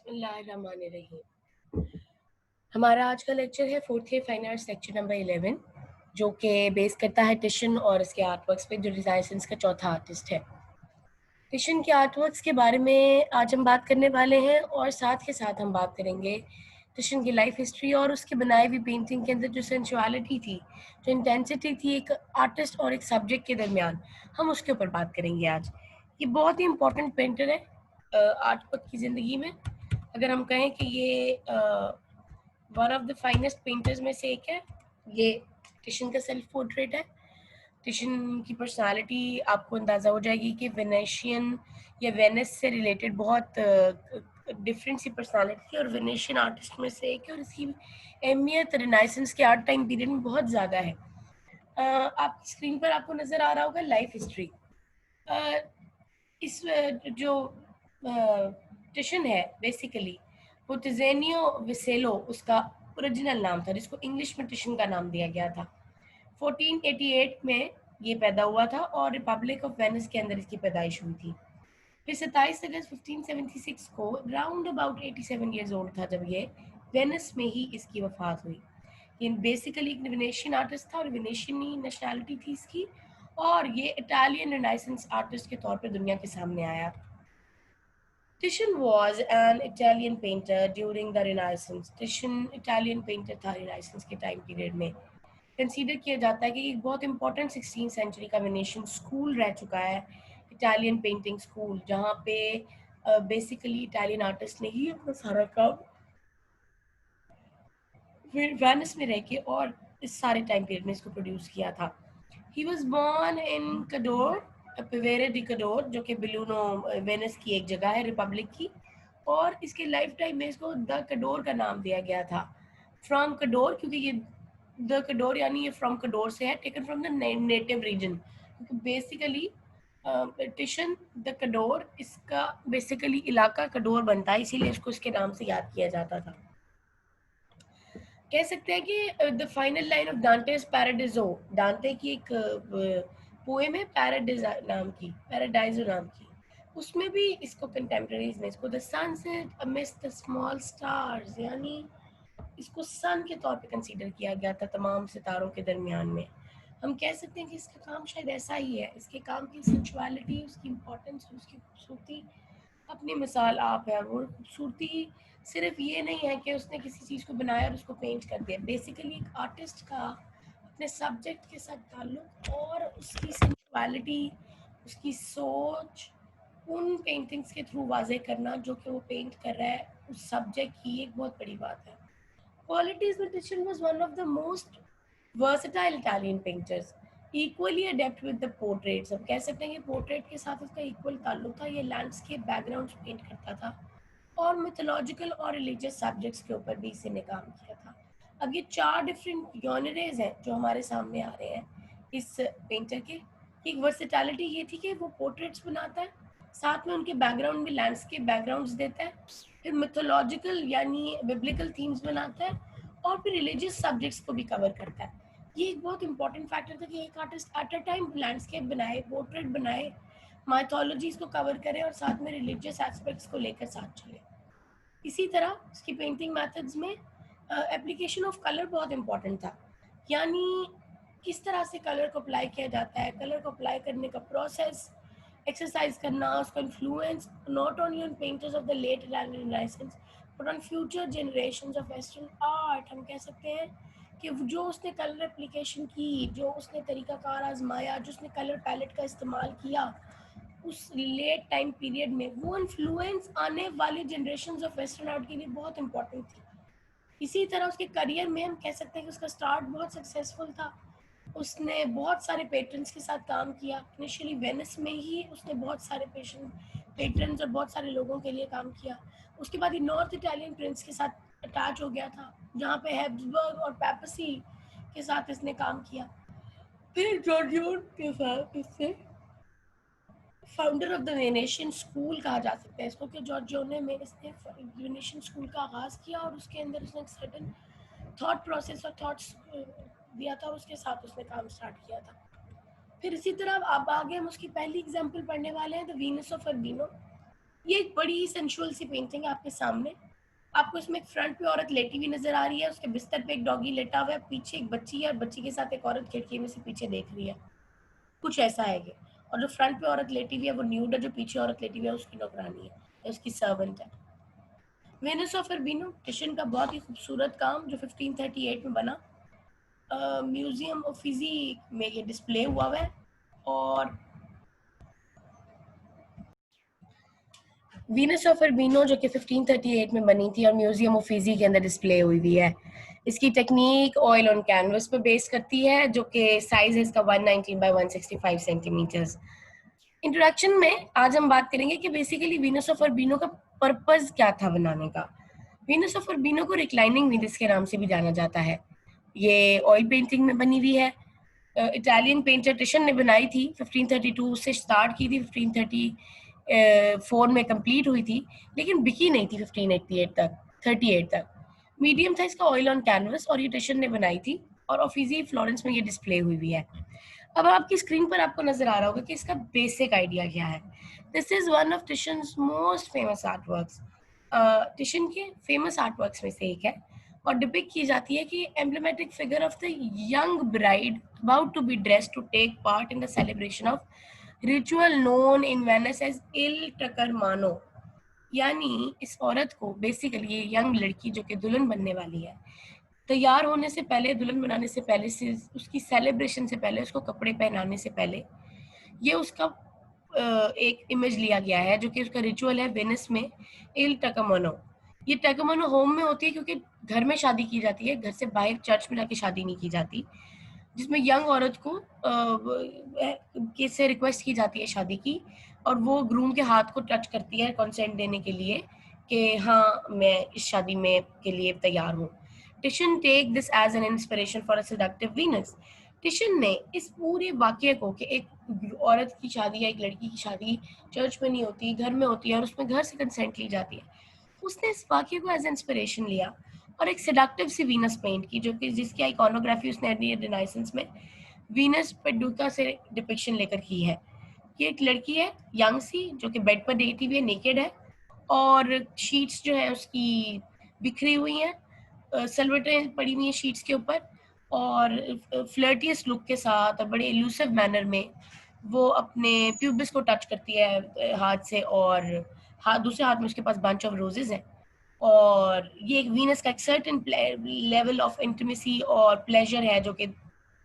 बिस्मिल्लाहिर्रहमानिर्रहीम। हमारा आज का लेक्चर है fourth year fine arts lecture number 11, जो कि बेस करता है टिशन और इसके आर्टवर्क्स पे, जो रिनाइसेंस का चौथा आर्टिस्ट है। टिशन के आर्टवर्क्स के बारे में आज हम बात करने वाले हैं और साथ के साथ हम बात करेंगे टिशन की लाइफ हिस्ट्री और उसके बनाई हुई पेंटिंग के अंदर जो सेंसुअलिटी थी, जो इंटेंसिटी थी एक आर्टिस्ट और एक सब्जेक्ट के दरमियान, हम उसके ऊपर बात करेंगे आज। ये बहुत ही इम्पोर्टेंट पेंटर है आर्टवर्क की ज़िंदगी में। अगर हम कहें कि ये one of the finest painters में से एक है, ये टिशन का सेल्फ पोर्ट्रेट है। टिशन की पर्सनालिटी आपको अंदाज़ा हो जाएगी कि वेनेशियन या वेनिस से रिलेटेड बहुत डिफरेंट सी पर्सनालिटी है और वेनेशियन आर्टिस्ट में से एक है और इसकी अहमियत रिनाइसेंस के आर्ट टाइम पीरियड में बहुत ज़्यादा है। आपकी स्क्रीन पर आपको नज़र आ रहा होगा लाइफ हिस्ट्री। इस जो टिशन है बेसिकली वो टिजेनियो विसेलो उसका ओरिजिनल नाम था, जिसको इंग्लिश में टिशन का नाम दिया गया था। 1488 में ये पैदा हुआ था और रिपब्लिक ऑफ वेनिस के अंदर इसकी पैदाइश हुई थी। फिर 27 अगस्त 1576 को राउंड अबाउट 87 ईयर्स ओल्ड था जब ये वेनिस में ही इसकी वफात हुई। ये बेसिकली एक वेनेशियन आर्टिस्ट था और वेनेशियन ही नेशनैलिटी थी इसकी, और ये इटालियन रिनाइसेंस आर्टिस्ट के तौर पर दुनिया के सामने आया। Titian was an Italian painter during the Renaissance. Titian Italian painter था Renaissance के टाइम पीरियड में। कंसीडर किया जाता है कि एक बहुत इंपॉर्टेंट 16th सेंचुरी का वेनेशियन स्कूल रह चुका है, इटालियन पेंटिंग स्कूल, जहाँ पे बेसिकली इटालियन आर्टिस्ट ने ही अपना सारा काम वेनिस में रह के और इस सारे टाइम पीरियड में इसको प्रोड्यूस किया था। He was born in Cadore, Pieve di Cadore, जो कि बिलूनो वेनिस की एक जगह है रिपब्लिक की, और इसके लाइफ टाइम में इसको द कडोर का नाम दिया गया था, फ्रॉम कडोर, क्योंकि ये द कडोर यानी ये फ्रॉम कडोर से है, taken from the native region. क्योंकि बेसिकली टिशन द कडोर, इसका बेसिकली इलाका कडोर बनता है, इसीलिए इसको इसके नाम से याद किया जाता था। कह सकते हैं कि the final line of Dante's Paradiso, Dante की एक पोएम है पैराडाइजो नाम की, उसमें भी इसको कंटेम्प्रेरीज ने इसको the sunset amidst the small stars, यानी इसको सन के तौर पे कंसीडर किया गया था तमाम सितारों के दरमियान में। हम कह सकते हैं कि इसका काम शायद ऐसा ही है, इसके काम की सेंचुअलिटी, उसकी इम्पोर्टेंस, उसकी खूबसूरती अपनी मिसाल आप है। वो खूबसूरती सिर्फ ये नहीं है कि उसने किसी चीज़ को बनाया और उसको पेंट कर दिया। बेसिकली एक आर्टिस्ट का अपने सब्जेक्ट के साथ ताल्लुक और उसकी सेंचुअलिटी, उसकी सोच उन पेंटिंग्स के थ्रू वाजे करना जो कि वो पेंट कर रहा है उस सब्जेक्ट की, एक बहुत बड़ी बात है। Qualities with Titian was one of the most versatile Italian painters, equally adept with the portraits. हम कह सकते हैं कि पोर्ट्रेट के साथ उसका इक्वल ताल्लुक था। ये लैंडस्केप बैकग्राउंड पेंट करता था और मिथोलॉजिकल और रिलीजियस सब्जेक्ट्स के ऊपर भी इसी ने काम किया था। अब ये 4 डिफरेंट जॉनरेज हैं जो हमारे सामने आ रहे हैं इस पेंटर के। एक वर्सेटैलिटी ये थी कि वो पोर्ट्रेट्स बनाता है, साथ में उनके बैकग्राउंड में लैंडस्केप बैकग्राउंड्स देता है, फिर मिथोलॉजिकल यानी बिब्लिकल थीम्स बनाता है, और फिर रिलीजियस सब्जेक्ट्स को भी कवर करता है। ये एक बहुत इंपॉर्टेंट फैक्टर था कि एक artist at a time landscape बनाए, पोर्ट्रेट बनाए, माइथोलॉजीज को कवर करे और साथ में रिलीजियस एस्पेक्ट्स को लेकर साथ चले। इसी तरह उसकी पेंटिंग मेथड्स में एप्लीकेशन ऑफ कलर बहुत इंपॉर्टेंट था, यानी किस तरह से कलर को अप्लाई किया जाता है, कलर को अप्लाई करने का प्रोसेस, एक्सरसाइज करना, उसका influence not only on painters of the late Italian Renaissance but on future generations of western art. हम कह सकते हैं कि जो उसने कलर एप्लीकेशन की, जो उसने तरीकाकार आजमाया, जो उसने कलर पैलेट का इस्तेमाल किया उस लेट टाइम पीरियड में, वो इन्फ्लुएंस आने वाले जनरेशन ऑफ वेस्टर्न आर्ट के लिए बहुत इंपॉर्टेंट थी। इसी तरह उसके करियर में हम कह सकते हैं कि उसका स्टार्ट बहुत सक्सेसफुल था। उसने बहुत सारे पेट्रन्स के साथ काम किया। इनिशियली वेनिस में ही उसने बहुत सारे पेट्रन्स और बहुत सारे लोगों के लिए काम किया। उसके बाद ही नॉर्थ इटालियन प्रिंस के साथ अटैच हो गया था, जहाँ पे हैब्सबर्ग और पेपेसी के साथ इसने काम किया। फिर जॉर्जियोन के साथ इससे founder of the Venetian school कहा जा सकता है इसको, कि जॉर्जियोने में इसने वेनेशियन स्कूल का आगाज़ किया और उसके अंदर उसने एक सर्टन थॉट प्रोसेस और थॉट्स दिया था और उसके साथ उसने काम स्टार्ट किया था। फिर इसी तरह अब आगे हम उसकी पहली एग्जांपल पढ़ने वाले हैं, द वीनस ऑफ अर्बिनो। ये एक बड़ी सेंशुअल सी पेंटिंग है आपके सामने। आपको इसमें फ्रंट पे औरत लेटी हुई नजर आ रही है, उसके बिस्तर पे एक डॉगी लेटा हुआ है, पीछे एक बच्ची है और बच्ची के साथ एक औरत खिड़की में से पीछे देख रही है, कुछ ऐसा है ये। और जो फ्रंट पे औरत लेटी हुई है वो न्यूड है, जो पीछे औरत लेटी हुई है उसकी नौकरानी है, उसकी सर्वेंट है। वेनस ऑफ अल्बिनो टिशन का बहुत ही खूबसूरत काम जो 1538 में बना, म्यूजियम ऑफ फिजी में ये डिस्प्ले हुआ है। और वीनस ऑफ अल्बिनो जो कि 1538 में बनी थी और म्यूजियम ऑफ फिजी के अंदर डिस्प्ले हुई हुई है। इसकी टेक्निक ऑयल ऑन कैनवस पे बेस करती है, जो कि साइज है इसका 119 बाय 165 सेंटीमीटर्स। इंट्रोडक्शन में आज हम बात करेंगे कि बेसिकली वीनस ऑफ अल्बिनो का पर्पस क्या था बनाने का। वीनस ऑफ अल्बिनो को रिक्लाइनिंग वीनस के नाम से भी जाना जाता है। ये ऑयल पेंटिंग में बनी हुई है। इटालियन पेंटर टिशन ने बनाई थी, 1532 से स्टार्ट की थी, 1534 में कंप्लीट हुई थी, लेकिन बिकी नहीं थी 1588 तक, 38 तक। मीडियम था इसका ऑयल ऑन कैनवस और ये टिशन ने बनाई थी और ऑफिसी फ्लोरेंस में ये डिस्प्ले हुई हुई है। अब आपकी स्क्रीन पर आपको नजर आ रहा होगा कि इसका बेसिक आइडिया क्या है। This is one of Titian's most famous artworks. Titian के फेमस आर्टवर्क्स में से एक है और डिपिक्ट की जाती है कि emblematic figure of the young bride about to be dressed to take part in the celebration of ritual known in Venice as इल टकरमानो। यानी इस औरत को बेसिकली ये यंग लड़की जो कि दुल्हन बनने वाली है, तैयार होने से पहले, दुल्हन बनाने से पहले से, उसकी सेलिब्रेशन से पहले, उसको कपड़े पहनाने से पहले ये उसका एक इमेज लिया गया है जो कि उसका रिचुअल है वेनिस में, इल टकमनो। ये टकमनो होम में होती है क्योंकि घर में शादी की जाती है, घर से बाहर चर्च में जाके शादी नहीं की जाती, जिसमें यंग औरत को से रिक्वेस्ट की जाती है शादी की और वो ग्रूम के हाथ को टच करती है कंसेंट देने के लिए कि हाँ मैं इस शादी में के लिए तैयार हूँ। Titian take this as an inspiration for a seductive Venus. Titian ने इस पूरे वाक्य को कि एक औरत की शादी या एक लड़की की शादी चर्च में नहीं होती, घर में होती है और उसमें घर से कंसेंट ली जाती है, उसने इस वाक्य को एज इंस्पिरेशन लिया और एक सेडक्टिव सी वीनस पेंट की, जो कि जिसकी आइकॉनोग्राफी उसने रिनाइसेंस में वीनस पेडुका से डिपिक्शन लेकर की है। ये एक लड़की है यंग सी जो कि बेड पर लेटी हुई है, नेकेड है और शीट्स जो है उसकी बिखरी हुई हैं, सलवटें पड़ी हुई हैं शीट्स के ऊपर और फ्लर्टियस लुक के साथ और बड़े इल्यूसिव मैनर में वो अपने प्यूबिस को टच करती है हाथ से और हाथ दूसरे हाथ में उसके पास बंच ऑफ रोजेस है। और ये एक वीनस का एक सर्टेन लेवल ऑफ इंटीमेसी और प्लेजर है जो कि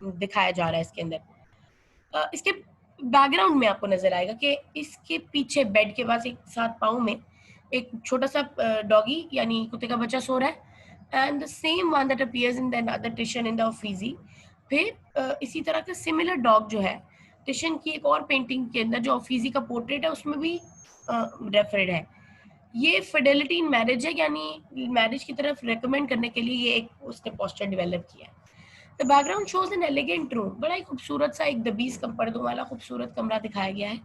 दिखाया जा रहा है इसके अंदर। इसके बैकग्राउंड में आपको नजर आएगा कि इसके पीछे बेड के पास एक साथ पाँव में एक छोटा सा डॉगी यानी कुत्ते का बच्चा सो रहा है, and the same one that appears in the other Titian in the Uffizi. फिर इसी तरह का सिमिलर डॉग जो है टिशन की एक और पेंटिंग के अंदर जो ऑफिसी का पोर्ट्रेट है उसमें भी रेफर्ड है। ये फिडेलिटी इन मैरिज है, यानी मैरिज की तरफ रेकमेंड करने के लिए ये एक उसने पोस्टर डेवलप किया है। The background shows N elegant room, बड़ा ही खूबसूरत सा एक दबीस कम पर्दों वाला खूबसूरत कमरा दिखाया गया है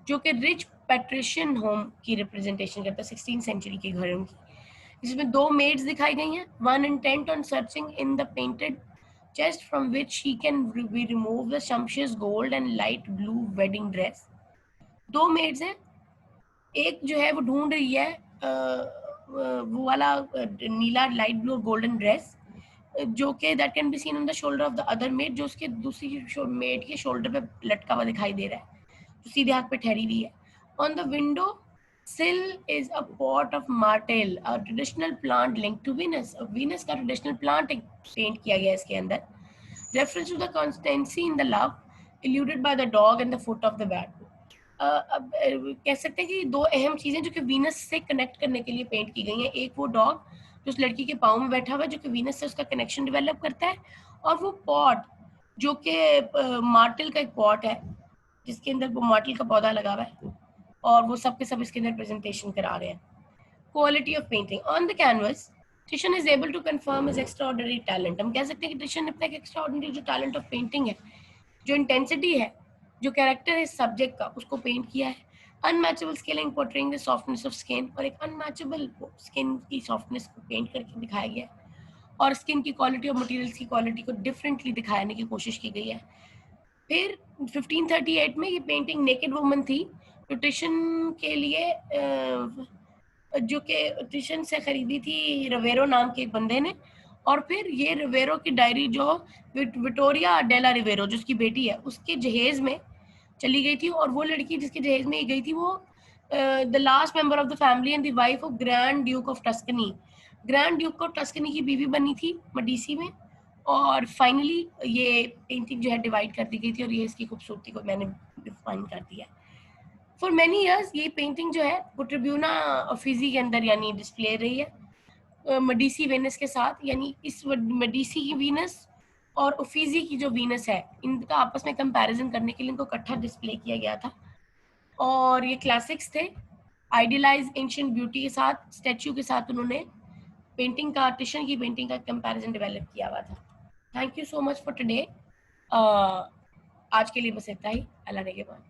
जो कि रिच पैट्रिशियन होम की रिप्रेजेंटेशन करता है, 16th सेंचुरी के घरों की, जिसमें दो मेड्स दिखाई गई हैं, one intent on searching in the painted chest from which she can be remove the sumptuous gold and light blue wedding dress। दो मेड्स हैं, एक जो है वो ढूंढ रही है वो वाला नीला लाइट ब्लू गोल्डन ड्रेस जो कि that can be seen on the shoulder of the other made, जो उसके दूसरी मेड के शोल्डर पे लटका हुआ दिखाई दे रहा है, जो सीधे हाथ पे ठहरी हुई है। On the window sill is a pot of martel, a traditional plant linked to Venus। Venus का traditional plant पेंट किया गया है इसके अंदर, reference to the constancy in the love eluded by the dog and the foot of the bed। अब कह सकते हैं कि दो अहम चीजें जो कि वीनस से कनेक्ट करने के लिए पेंट की गई हैं, एक वो डॉग जो उस लड़की के पाँव में बैठा हुआ है जो कि वीनस से उसका कनेक्शन डेवलप करता है, और वो पॉट जो कि मार्टल का एक पॉट है जिसके अंदर वो मार्टल का पौधा लगा हुआ है और वो सब के सब इसके अंदर प्रेजेंटेशन करा रहे हैं। Quality of painting on the canvas, Titian is able to confirm his extraordinary talent. हम कह सकते हैं कि टिशन ने अपना एक एक्स्ट्राऑर्डिनरी जो टैलेंट ऑफ पेंटिंग है, जो इंटेंसिटी है, जो कैरेक्टर है सब्जेक्ट का, उसको पेंट किया है। Unmatchable scaling portraying the softness of skin, और एक अनमैचेबल स्किन की सॉफ्टनेस को पेंट करके दिखाया गया है और स्किन की क्वालिटी और मटेरियल्स की क्वालिटी को डिफरेंटली दिखाने की कोशिश की गई है। फिर 1538 में ये पेंटिंग नेकेड वुमन थी तो टिशन के लिए जो कि टिशन से खरीदी थी रवेरो नाम के एक बंदे ने, और फिर ये रिवेरो की डायरी जो विक्टोरिया डेला रिवेरो जिसकी बेटी है उसके जहेज में चली गई थी, और वो लड़की जिसके जहेज में गई थी वो the last member of the family and the wife of grand Duke of Tuscany, grand Duke of Tuscany की बीवी बनी थी मेडिसी में। और फाइनली ये पेंटिंग जो है डिवाइड कर दी गई थी, और ये इसकी खूबसूरती को मैंने डिफाइन कर दिया। फॉर मेनी ईयर्स ये पेंटिंग जो है वो ट्रिब्यूना ऑफिसी के अंदर यानी डिस्प्ले रही है मेडिसी वेनस के साथ, यानी इस मेडिसी की वीनस और ओफिजी की जो वीनस है इनका आपस में कंपैरिजन करने के लिए इनको इकट्ठा डिस्प्ले किया गया था। और ये क्लासिक्स थे, आइडियलाइज एंशिएंट ब्यूटी के साथ स्टैच्यू के साथ उन्होंने पेंटिंग का, टिशन की पेंटिंग का कंपैरिजन डेवलप किया हुआ था। Thank you so much for today. आज के लिए बस इतना ही। अल्लाह ने के बाद।